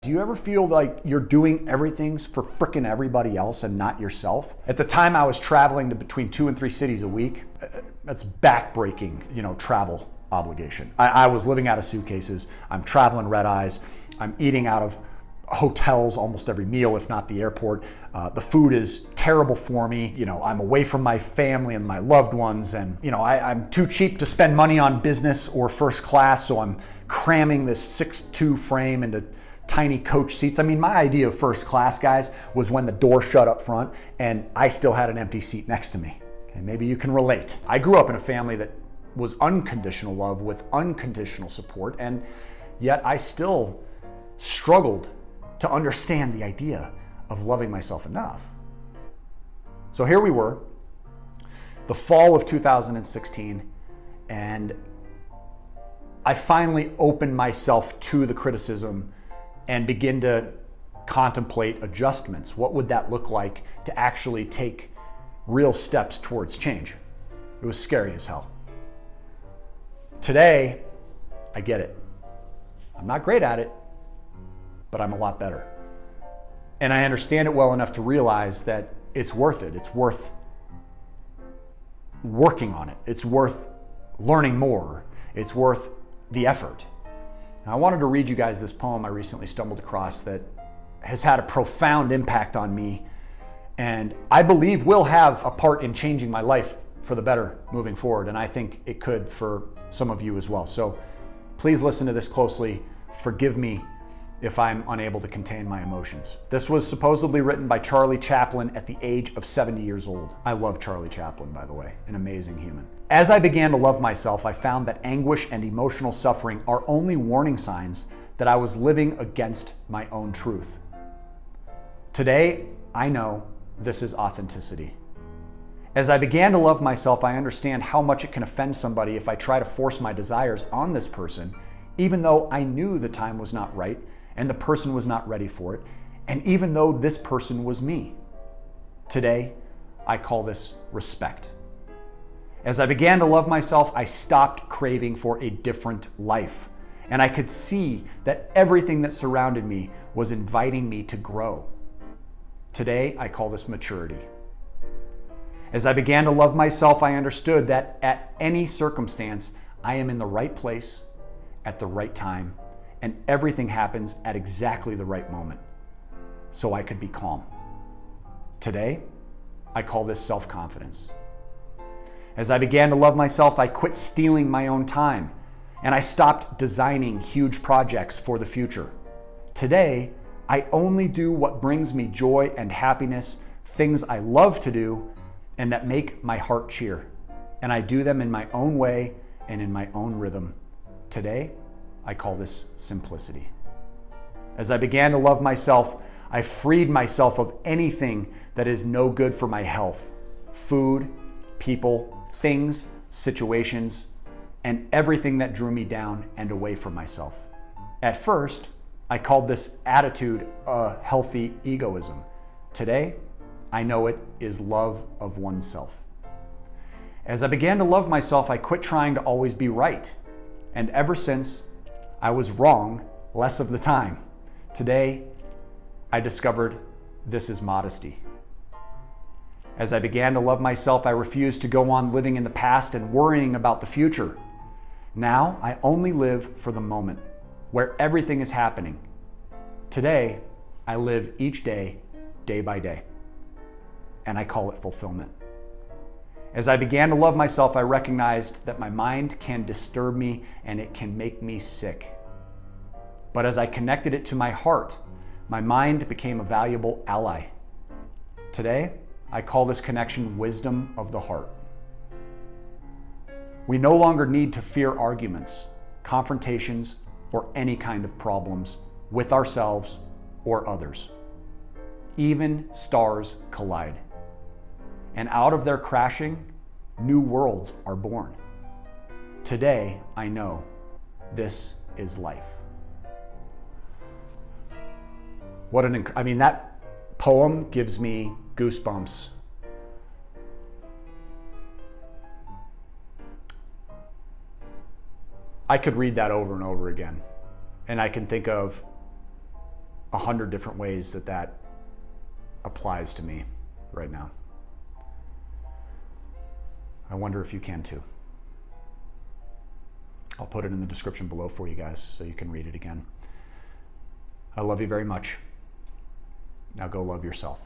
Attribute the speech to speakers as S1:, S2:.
S1: Do you ever feel like you're doing everything for frickin' everybody else and not yourself? At the time I was traveling to between 2 and 3 cities a week. That's backbreaking, travel obligation. I was living out of suitcases. I'm traveling red eyes. I'm eating out of hotels almost every meal, if not the airport. The food is terrible for me. I'm away from my family and my loved ones, and I'm too cheap to spend money on business or first class, so I'm cramming this 6'2" frame into tiny coach seats. My idea of first class, guys, was when the door shut up front and I still had an empty seat next to me. Okay, maybe you can relate. I grew up in a family that was unconditional love with unconditional support, and yet I still struggled to understand the idea of loving myself enough. So here we were, the fall of 2016, and I finally opened myself to the criticism and begin to contemplate adjustments. What would that look like to actually take real steps towards change? It was scary as hell. Today, I get it. I'm not great at it, but I'm a lot better. And I understand it well enough to realize that it's worth it. It's worth working on it. It's worth learning more. It's worth the effort. Now, I wanted to read you guys this poem I recently stumbled across that has had a profound impact on me, and I believe will have a part in changing my life for the better moving forward, and I think it could for some of you as well. So please listen to this closely. Forgive me if I'm unable to contain my emotions. This was supposedly written by Charlie Chaplin at the age of 70 years old. I love Charlie Chaplin, by the way, an amazing human. As I began to love myself, I found that anguish and emotional suffering are only warning signs that I was living against my own truth. Today, I know this is authenticity. As I began to love myself, I understand how much it can offend somebody if I try to force my desires on this person, even though I knew the time was not right and the person was not ready for it, and even though this person was me. Today, I call this respect. As I began to love myself, I stopped craving for a different life, and I could see that everything that surrounded me was inviting me to grow. Today, I call this maturity. As I began to love myself, I understood that at any circumstance, I am in the right place at the right time, and everything happens at exactly the right moment, so I could be calm. Today, I call this self-confidence. As I began to love myself, I quit stealing my own time, and I stopped designing huge projects for the future. Today, I only do what brings me joy and happiness, things I love to do, and that make my heart cheer. And I do them in my own way and in my own rhythm. Today, I call this simplicity. As I began to love myself, I freed myself of anything that is no good for my health. Food, people, things, situations, and everything that drew me down and away from myself. At first, I called this attitude a healthy egoism. Today, I know it is love of oneself. As I began to love myself, I quit trying to always be right. And ever since, I was wrong less of the time. Today, I discovered this is modesty. As I began to love myself, I refused to go on living in the past and worrying about the future. Now, I only live for the moment, where everything is happening. Today, I live each day, day by day, and I call it fulfillment. As I began to love myself, I recognized that my mind can disturb me and it can make me sick. But as I connected it to my heart, my mind became a valuable ally. Today, I call this connection wisdom of the heart. We no longer need to fear arguments, confrontations, or any kind of problems with ourselves or others. Even stars collide. And out of their crashing, new worlds are born. Today, I know this is life. That poem gives me goosebumps. I could read that over and over again, and I can think of 100 different ways that applies to me right now. I wonder if you can too. I'll put it in the description below for you guys so you can read it again. I love you very much. Now go love yourself.